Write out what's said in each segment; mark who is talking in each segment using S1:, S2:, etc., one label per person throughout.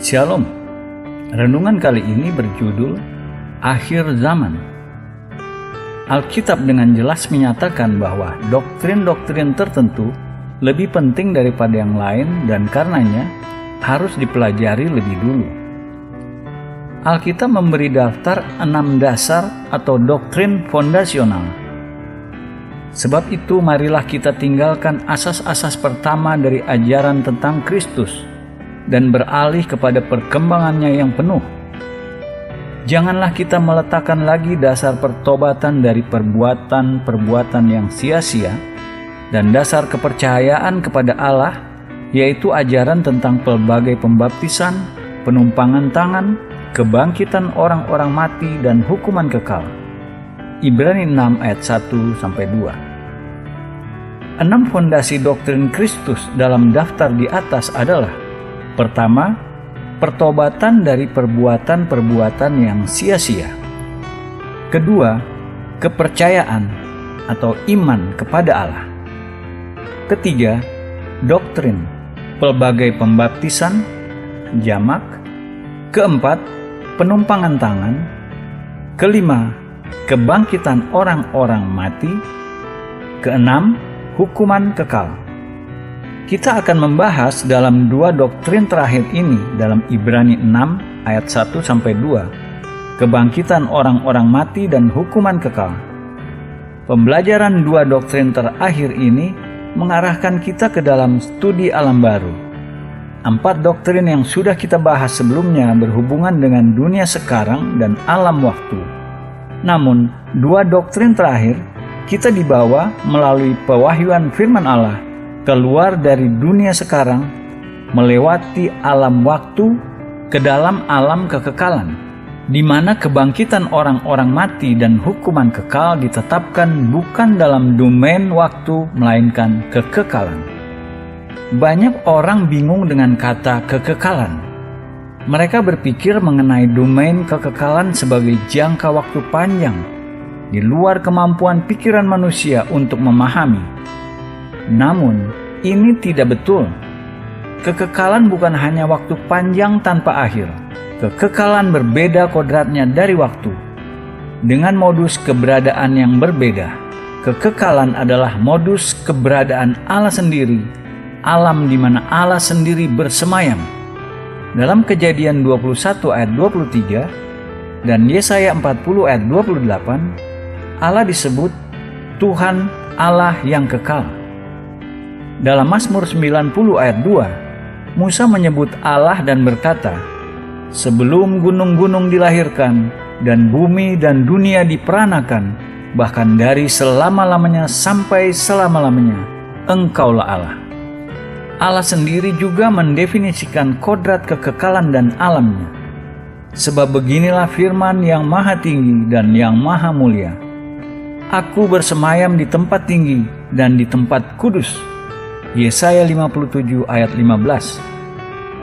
S1: Shalom. Renungan kali ini berjudul Akhir Zaman. Alkitab dengan jelas menyatakan bahwa doktrin-doktrin tertentu lebih penting daripada yang lain dan karenanya harus dipelajari lebih dulu. Alkitab memberi daftar 6 dasar atau doktrin fondasional. Sebab itu marilah kita tinggalkan asas-asas pertama dari ajaran tentang Kristus dan beralih kepada perkembangannya yang penuh. Janganlah kita meletakkan lagi dasar pertobatan dari perbuatan-perbuatan yang sia-sia dan dasar kepercayaan kepada Allah, yaitu ajaran tentang pelbagai pembaptisan, penumpangan tangan, kebangkitan orang-orang mati, dan hukuman kekal. Ibrani 6 ayat 1-2. 6 fondasi doktrin Kristus dalam daftar di atas adalah: pertama, pertobatan dari perbuatan-perbuatan yang sia-sia. Kedua, kepercayaan atau iman kepada Allah. Ketiga, doktrin, pelbagai pembaptisan, jamak. Keempat, penumpangan tangan. Kelima, kebangkitan orang-orang mati. Keenam, hukuman kekal. Kita akan membahas dalam 2 doktrin terakhir ini dalam Ibrani 6 ayat 1-2, kebangkitan orang-orang mati dan hukuman kekal. Pembelajaran 2 doktrin terakhir ini mengarahkan kita ke dalam studi alam baru. 4 doktrin yang sudah kita bahas sebelumnya berhubungan dengan dunia sekarang dan alam waktu. Namun, 2 doktrin terakhir kita dibawa melalui pewahyuan firman Allah keluar dari dunia sekarang, melewati alam waktu ke dalam alam kekekalan, di mana kebangkitan orang-orang mati dan hukuman kekal ditetapkan bukan dalam domain waktu melainkan kekekalan. Banyak orang bingung dengan kata kekekalan. Mereka berpikir mengenai domain kekekalan sebagai jangka waktu panjang di luar kemampuan pikiran manusia untuk memahami. Namun, ini tidak betul. Kekekalan bukan hanya waktu panjang tanpa akhir. Kekekalan berbeda kodratnya dari waktu, dengan modus keberadaan yang berbeda. Kekekalan adalah modus keberadaan Allah sendiri, alam di mana Allah sendiri bersemayam. Dalam Kejadian 21 ayat 23 dan Yesaya 40 ayat 28, Allah disebut Tuhan Allah yang kekal. Dalam Mazmur 90 ayat 2, Musa menyebut Allah dan berkata, "Sebelum gunung-gunung dilahirkan dan bumi dan dunia diperanakan, bahkan dari selama-lamanya sampai selama-lamanya, Engkaulah Allah." Allah sendiri juga mendefinisikan kodrat kekekalan dan alamnya. Sebab beginilah firman yang maha tinggi dan yang maha mulia. Aku bersemayam di tempat tinggi dan di tempat kudus. Yesaya 57 ayat 15.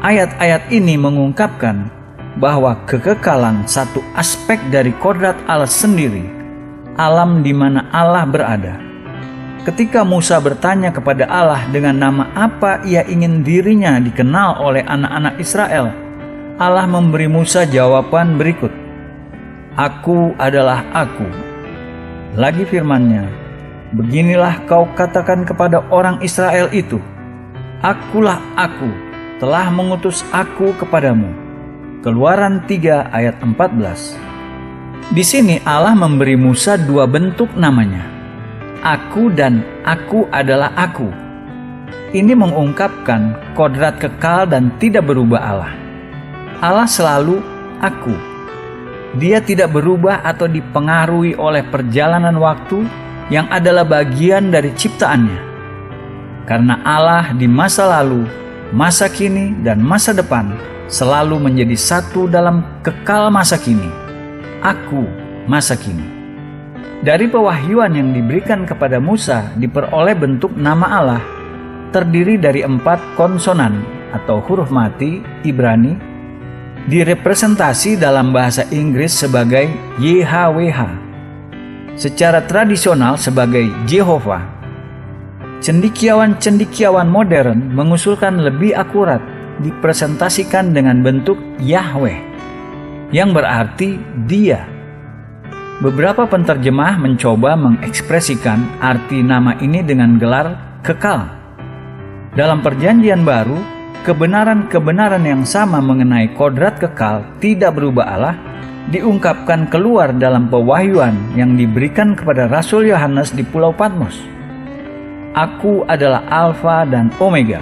S1: Ayat-ayat ini mengungkapkan bahwa kekekalan satu aspek dari kodrat Allah sendiri, alam di mana Allah berada. Ketika Musa bertanya kepada Allah dengan nama apa ia ingin dirinya dikenal oleh anak-anak Israel, Allah memberi Musa jawaban berikut, "Aku adalah Aku." Lagi firman-Nya, "Beginilah kau katakan kepada orang Israel itu, Akulah Aku, telah mengutus Aku kepadamu." Keluaran 3 ayat 14. Di sini Allah memberi Musa 2 bentuk namanya, Aku dan Aku adalah Aku. Ini mengungkapkan kodrat kekal dan tidak berubah Allah. Allah selalu Aku. Dia tidak berubah atau dipengaruhi oleh perjalanan waktu yang adalah bagian dari ciptaannya. Karena Allah di masa lalu, masa kini, dan masa depan selalu menjadi satu dalam kekal masa kini. Aku masa kini. Dari pewahyuan yang diberikan kepada Musa diperoleh bentuk nama Allah, terdiri dari 4 konsonan atau huruf mati Ibrani, direpresentasi dalam bahasa Inggris sebagai YHWH, secara tradisional sebagai Jehovah. Cendekiawan-cendekiawan modern mengusulkan lebih akurat dipresentasikan dengan bentuk Yahweh, yang berarti Dia. Beberapa penterjemah mencoba mengekspresikan arti nama ini dengan gelar kekal. Dalam Perjanjian Baru, kebenaran-kebenaran yang sama mengenai kodrat kekal tidak berubah Allah diungkapkan keluar dalam pewahyuan yang diberikan kepada Rasul Yohanes di Pulau Patmos. Aku adalah Alfa dan Omega,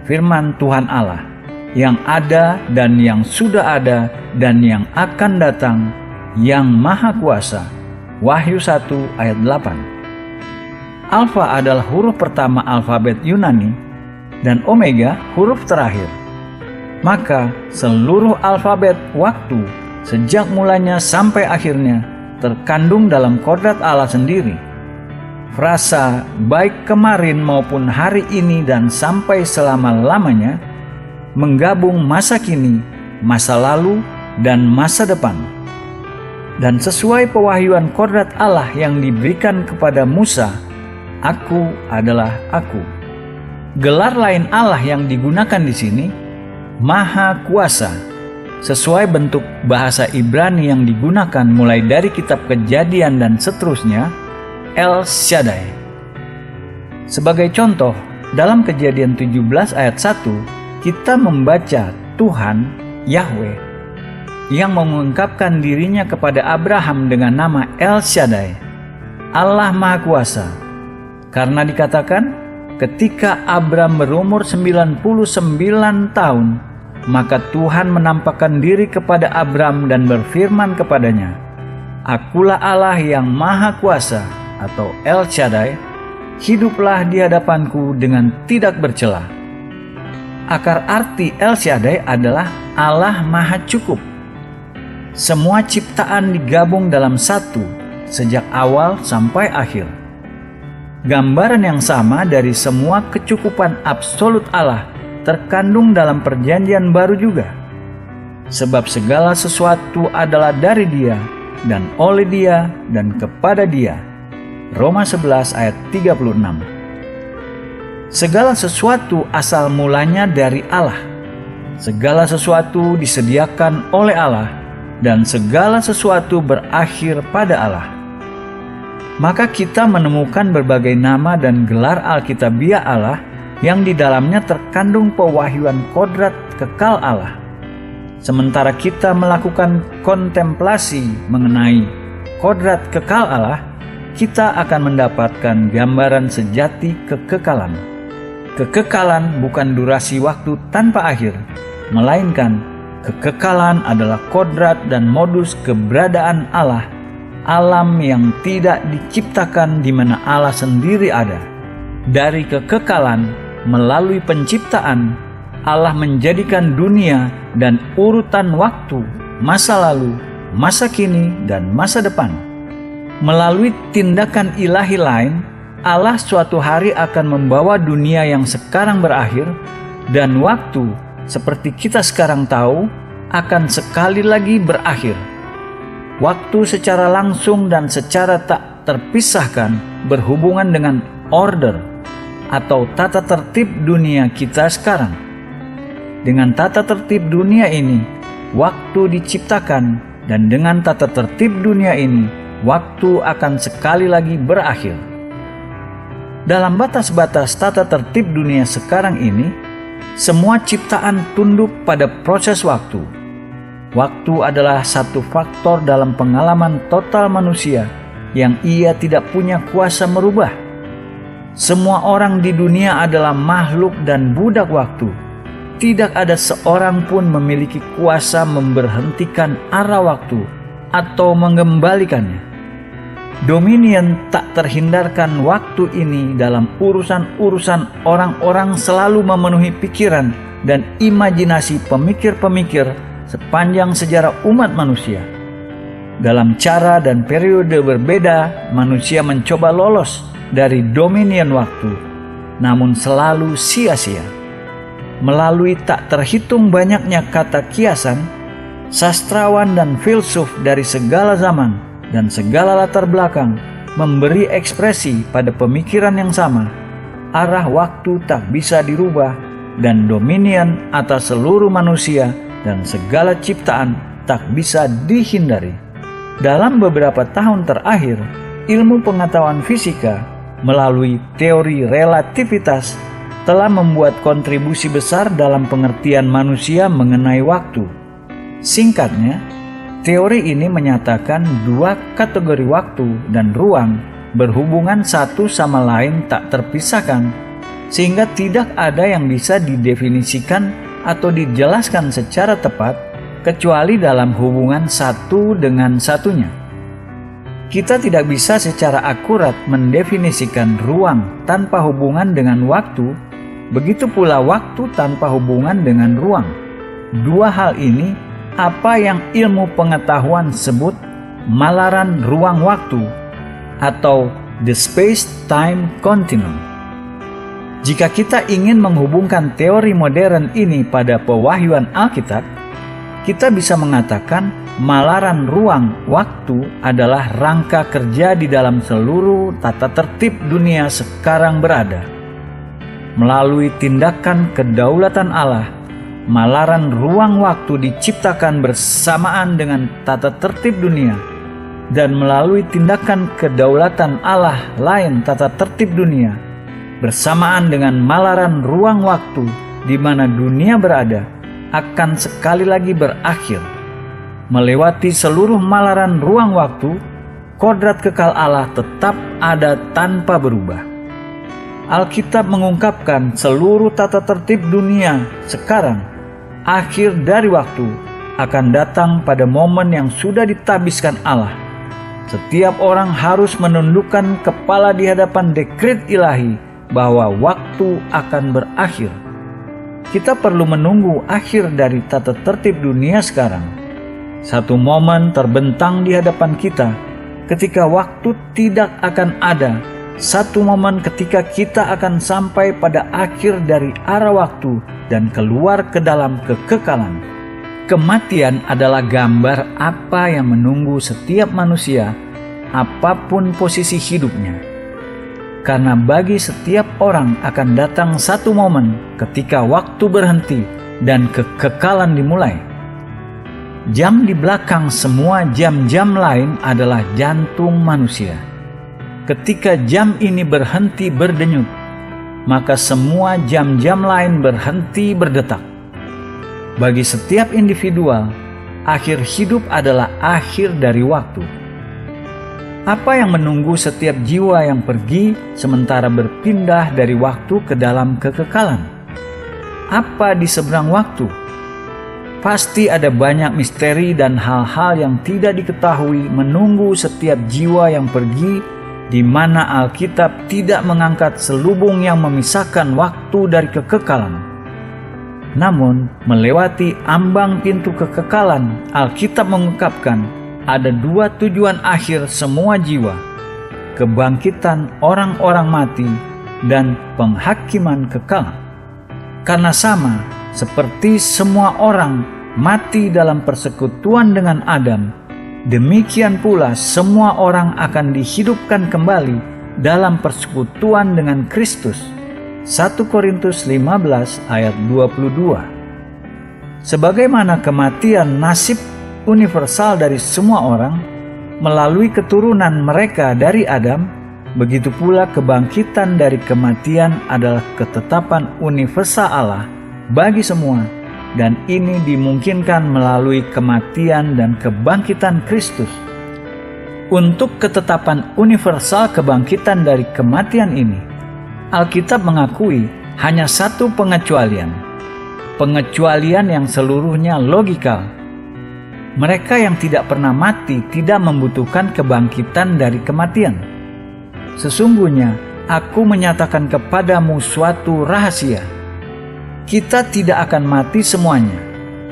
S1: firman Tuhan Allah, yang ada dan yang sudah ada dan yang akan datang, yang Maha Kuasa. Wahyu 1 ayat 8. Alfa adalah huruf pertama alfabet Yunani dan Omega huruf terakhir. Maka seluruh alfabet waktu sejak mulanya sampai akhirnya terkandung dalam kodrat Allah sendiri. Frasa baik kemarin maupun hari ini dan sampai selama-lamanya menggabung masa kini, masa lalu, dan masa depan. Dan sesuai pewahyuan kodrat Allah yang diberikan kepada Musa, Aku adalah Aku. Gelar lain Allah yang digunakan di sini, Maha Kuasa, sesuai bentuk bahasa Ibrani yang digunakan mulai dari kitab Kejadian dan seterusnya, El Shaddai. Sebagai contoh, dalam Kejadian 17 ayat 1, kita membaca Tuhan, Yahweh, yang mengungkapkan dirinya kepada Abraham dengan nama El Shaddai, Allah Maha Kuasa. Karena dikatakan, ketika Abram berumur 99 tahun, maka Tuhan menampakkan diri kepada Abram dan berfirman kepadanya, Akulah Allah yang Maha Kuasa atau El Shaddai, hiduplah di hadapanku dengan tidak bercela. Akar arti El Shaddai adalah Allah Maha Cukup. Semua ciptaan digabung dalam satu, sejak awal sampai akhir. Gambaran yang sama dari semua kecukupan absolut Allah terkandung dalam Perjanjian Baru juga. Sebab segala sesuatu adalah dari Dia, dan oleh Dia, dan kepada Dia. Roma 11 ayat 36. Segala sesuatu asal mulanya dari Allah. Segala sesuatu disediakan oleh Allah, dan segala sesuatu berakhir pada Allah. Maka kita menemukan berbagai nama dan gelar Alkitabiah Allah yang di dalamnya terkandung pewahyuan kodrat kekal Allah. Sementara kita melakukan kontemplasi mengenai kodrat kekal Allah, kita akan mendapatkan gambaran sejati kekekalan. Kekekalan bukan durasi waktu tanpa akhir, melainkan kekekalan adalah kodrat dan modus keberadaan Allah, alam yang tidak diciptakan di mana Allah sendiri ada. Dari kekekalan, melalui penciptaan, Allah menjadikan dunia dan urutan waktu, masa lalu, masa kini, dan masa depan. Melalui tindakan ilahi lain, Allah suatu hari akan membawa dunia yang sekarang berakhir dan waktu seperti kita sekarang tahu akan sekali lagi berakhir. Waktu secara langsung dan secara tak terpisahkan berhubungan dengan order atau tata tertib dunia kita sekarang. Dengan tata tertib dunia ini, waktu diciptakan, dan dengan tata tertib dunia ini, waktu akan sekali lagi berakhir. Dalam batas-batas tata tertib dunia sekarang ini, semua ciptaan tunduk pada proses waktu. Waktu adalah satu faktor dalam pengalaman total manusia yang ia tidak punya kuasa merubah. Semua orang di dunia adalah makhluk dan budak waktu. Tidak ada seorang pun memiliki kuasa memberhentikan arah waktu atau mengembalikannya. Dominion tak terhindarkan waktu ini dalam urusan-urusan orang-orang selalu memenuhi pikiran dan imajinasi pemikir-pemikir sepanjang sejarah umat manusia. Dalam cara dan periode berbeda, manusia mencoba lolos dari dominion waktu, namun selalu sia-sia. Melalui tak terhitung banyaknya kata kiasan, sastrawan dan filsuf dari segala zaman dan segala latar belakang memberi ekspresi pada pemikiran yang sama. Arah waktu tak bisa dirubah dan dominion atas seluruh manusia dan segala ciptaan tak bisa dihindari. Dalam beberapa tahun terakhir, ilmu pengetahuan fisika melalui teori relativitas telah membuat kontribusi besar dalam pengertian manusia mengenai waktu. Singkatnya, teori ini menyatakan dua kategori waktu dan ruang berhubungan satu sama lain tak terpisahkan, sehingga tidak ada yang bisa didefinisikan atau dijelaskan secara tepat kecuali dalam hubungan satu dengan satunya. Kita tidak bisa secara akurat mendefinisikan ruang tanpa hubungan dengan waktu, begitu pula waktu tanpa hubungan dengan ruang. Dua hal ini apa yang ilmu pengetahuan sebut malaran ruang waktu atau the space-time continuum. Jika kita ingin menghubungkan teori modern ini pada pewahyuan Alkitab, kita bisa mengatakan malaran ruang waktu adalah rangka kerja di dalam seluruh tata tertib dunia sekarang berada. Melalui tindakan kedaulatan Allah, malaran ruang waktu diciptakan bersamaan dengan tata tertib dunia, dan melalui tindakan kedaulatan Allah lain tata tertib dunia, bersamaan dengan malaran ruang waktu di mana dunia berada, akan sekali lagi berakhir. Melewati seluruh malaran ruang waktu, kodrat kekal Allah tetap ada tanpa berubah. Alkitab mengungkapkan seluruh tata tertib dunia sekarang, akhir dari waktu, akan datang pada momen yang sudah ditabiskan Allah. Setiap orang harus menundukkan kepala di hadapan dekret ilahi bahwa waktu akan berakhir. Kita perlu menunggu akhir dari tata tertib dunia sekarang. Satu momen terbentang di hadapan kita ketika waktu tidak akan ada. Satu momen ketika kita akan sampai pada akhir dari arah waktu dan keluar ke dalam kekekalan. Kematian adalah gambar apa yang menunggu setiap manusia, apapun posisi hidupnya. Karena bagi setiap orang akan datang satu momen ketika waktu berhenti dan kekekalan dimulai. Jam di belakang semua jam-jam lain adalah jantung manusia. Ketika jam ini berhenti berdenyut, maka semua jam-jam lain berhenti berdetak. Bagi setiap individual, akhir hidup adalah akhir dari waktu. Apa yang menunggu setiap jiwa yang pergi sementara berpindah dari waktu ke dalam kekekalan? Apa di seberang waktu? Pasti ada banyak misteri dan hal-hal yang tidak diketahui menunggu setiap jiwa yang pergi, di mana Alkitab tidak mengangkat selubung yang memisahkan waktu dari kekekalan. Namun, melewati ambang pintu kekekalan, Alkitab mengungkapkan ada dua tujuan akhir semua jiwa: kebangkitan orang-orang mati dan penghakiman kekal. Karena sama seperti semua orang mati dalam persekutuan dengan Adam, demikian pula semua orang akan dihidupkan kembali dalam persekutuan dengan Kristus. 1 Korintus 15 ayat 22. Sebagaimana kematian nasib universal dari semua orang melalui keturunan mereka dari Adam, begitu pula kebangkitan dari kematian adalah ketetapan universal Allah bagi semua, dan ini dimungkinkan melalui kematian dan kebangkitan Kristus. Untuk ketetapan universal kebangkitan dari kematian ini, Alkitab mengakui hanya satu pengecualian yang seluruhnya logikal. Mereka yang tidak pernah mati tidak membutuhkan kebangkitan dari kematian. Sesungguhnya, aku menyatakan kepadamu suatu rahasia. Kita tidak akan mati semuanya,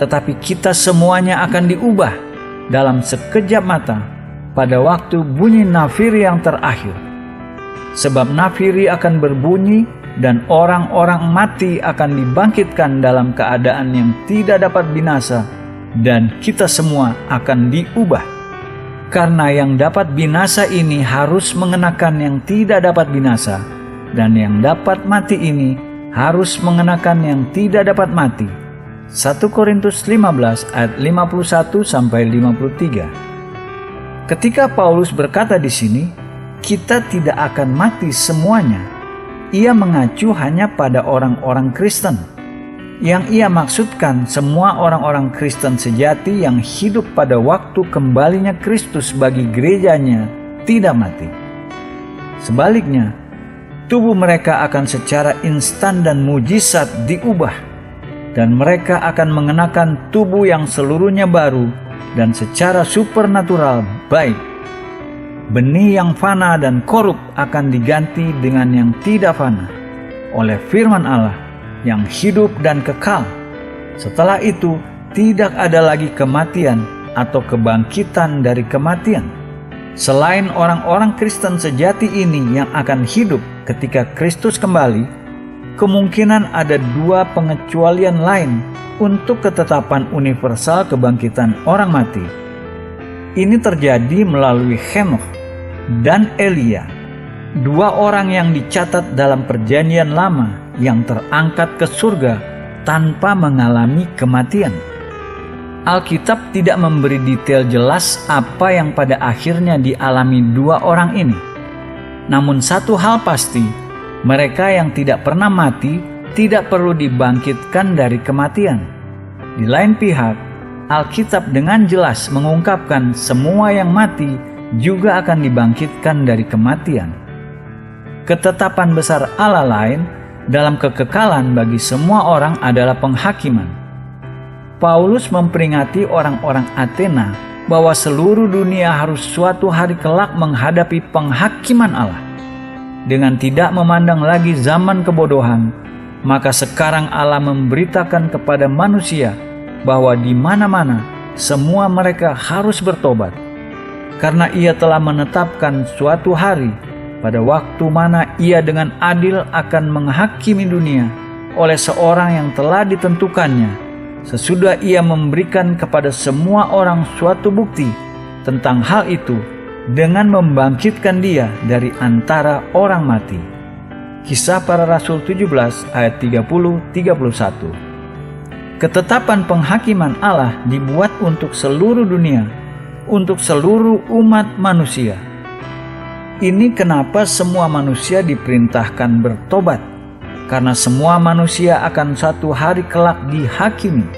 S1: tetapi kita semuanya akan diubah dalam sekejap mata pada waktu bunyi nafiri yang terakhir. Sebab nafiri akan berbunyi dan orang-orang mati akan dibangkitkan dalam keadaan yang tidak dapat binasa, dan kita semua akan diubah. Karena yang dapat binasa ini harus mengenakan yang tidak dapat binasa, dan yang dapat mati ini harus mengenakan yang tidak dapat mati. 1 Korintus 15 ayat 51-53. Ketika Paulus berkata di sini, kita tidak akan mati semuanya, ia mengacu hanya pada orang-orang Kristen. Yang ia maksudkan semua orang-orang Kristen sejati yang hidup pada waktu kembalinya Kristus bagi gerejanya tidak mati. Sebaliknya, tubuh mereka akan secara instan dan mujizat diubah, dan mereka akan mengenakan tubuh yang seluruhnya baru dan secara supernatural baik. Benih yang fana dan korup akan diganti dengan yang tidak fana oleh firman Allah yang hidup dan kekal. Setelah itu tidak ada lagi kematian atau kebangkitan dari kematian. Selain orang-orang Kristen sejati ini yang akan hidup ketika Kristus kembali, kemungkinan ada dua pengecualian lain untuk ketetapan universal kebangkitan orang mati. Ini terjadi melalui Henokh dan Elia, dua orang yang dicatat dalam perjanjian lama yang terangkat ke surga tanpa mengalami kematian. Alkitab tidak memberi detail jelas apa yang pada akhirnya dialami dua orang ini. Namun satu hal pasti, mereka yang tidak pernah mati tidak perlu dibangkitkan dari kematian. Di lain pihak, Alkitab dengan jelas mengungkapkan semua yang mati juga akan dibangkitkan dari kematian. Ketetapan besar Allah lain dalam kekekalan bagi semua orang adalah penghakiman. Paulus memperingati orang-orang Athena bahwa seluruh dunia harus suatu hari kelak menghadapi penghakiman Allah. Dengan tidak memandang lagi zaman kebodohan, maka sekarang Allah memberitakan kepada manusia bahwa di mana-mana semua mereka harus bertobat. Karena ia telah menetapkan suatu hari pada waktu mana ia dengan adil akan menghakimi dunia oleh seorang yang telah ditentukannya, sesudah ia memberikan kepada semua orang suatu bukti tentang hal itu dengan membangkitkan dia dari antara orang mati. Kisah Para Rasul 17 ayat 30-31. Ketetapan penghakiman Allah dibuat untuk seluruh dunia, untuk seluruh umat manusia. Ini kenapa semua manusia diperintahkan bertobat, karena semua manusia akan satu hari kelak dihakimi.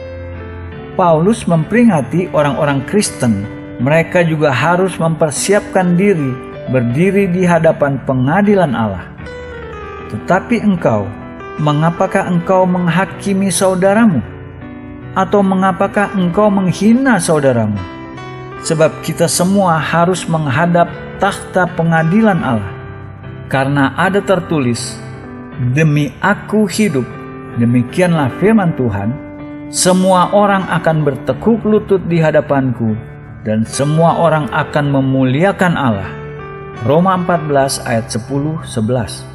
S1: Paulus memperingati orang-orang Kristen, mereka juga harus mempersiapkan diri berdiri di hadapan pengadilan Allah. Tetapi engkau, mengapakah engkau menghakimi saudaramu? Atau mengapakah engkau menghina saudaramu? Sebab kita semua harus menghadap takhta pengadilan Allah. Karena ada tertulis, demi aku hidup, demikianlah firman Tuhan, semua orang akan bertekuk lutut di hadapanku, dan semua orang akan memuliakan Allah. Roma 14 ayat 10-11.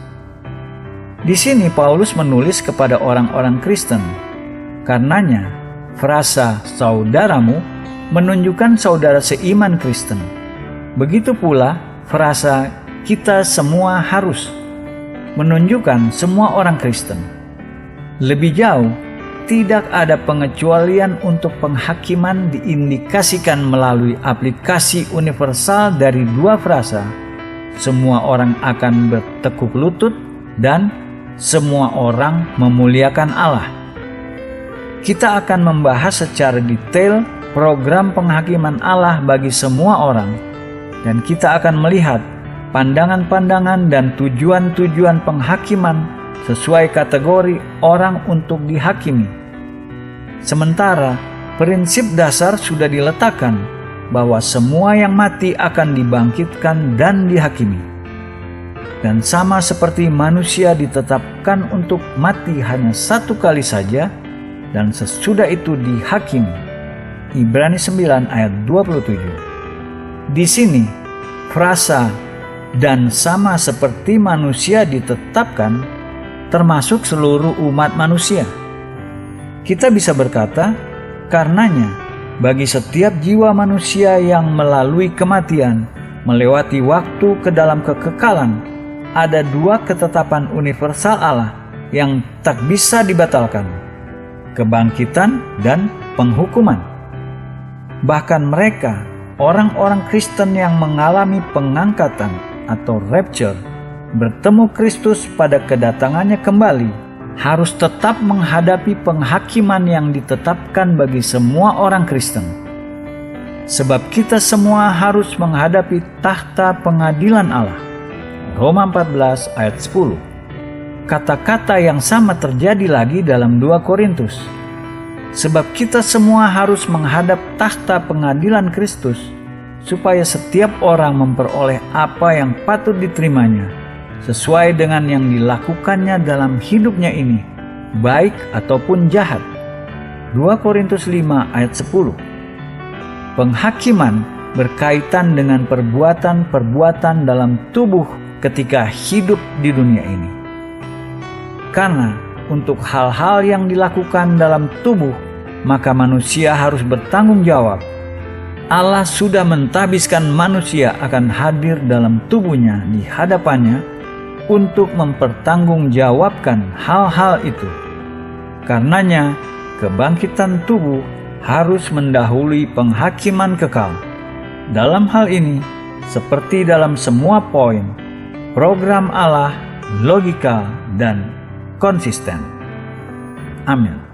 S1: Di sini Paulus menulis kepada orang-orang Kristen. Karenanya, frasa saudaramu menunjukkan saudara seiman Kristen. Begitu pula frasa kita semua harus menunjukkan semua orang Kristen. Lebih jauh, tidak ada pengecualian untuk penghakiman diindikasikan melalui aplikasi universal dari dua frasa, semua orang akan bertekuk lutut dan semua orang memuliakan Allah. Kita akan membahas secara detail program penghakiman Allah bagi semua orang, dan kita akan melihat pandangan-pandangan dan tujuan-tujuan penghakiman sesuai kategori orang untuk dihakimi. Sementara prinsip dasar sudah diletakkan bahwa semua yang mati akan dibangkitkan dan dihakimi. Dan sama seperti manusia ditetapkan untuk mati hanya satu kali saja dan sesudah itu dihakimi. Ibrani 9 ayat 27. Di sini frasa dan sama seperti manusia ditetapkan termasuk seluruh umat manusia. Kita bisa berkata, karenanya bagi setiap jiwa manusia yang melalui kematian melewati waktu ke dalam kekekalan, ada dua ketetapan universal Allah yang tak bisa dibatalkan, kebangkitan dan penghukuman. Bahkan mereka, orang-orang Kristen yang mengalami pengangkatan atau rapture, bertemu Kristus pada kedatangannya kembali, harus tetap menghadapi penghakiman yang ditetapkan bagi semua orang Kristen. Sebab kita semua harus menghadapi tahta pengadilan Allah. Roma 14 ayat 10. Kata-kata yang sama terjadi lagi dalam 2 Korintus. Sebab kita semua harus menghadap tahta pengadilan Kristus, supaya setiap orang memperoleh apa yang patut diterimanya, sesuai dengan yang dilakukannya dalam hidupnya ini, baik ataupun jahat. 2 Korintus 5 ayat 10. Penghakiman berkaitan dengan perbuatan-perbuatan dalam tubuh ketika hidup di dunia ini. Karena untuk hal-hal yang dilakukan dalam tubuh, maka manusia harus bertanggung jawab. Allah sudah mentahbiskan manusia akan hadir dalam tubuhnya di hadapannya untuk mempertanggungjawabkan hal-hal itu. Karenanya, kebangkitan tubuh harus mendahului penghakiman kekal. Dalam hal ini, seperti dalam semua poin, program Allah logika dan konsisten. Amin.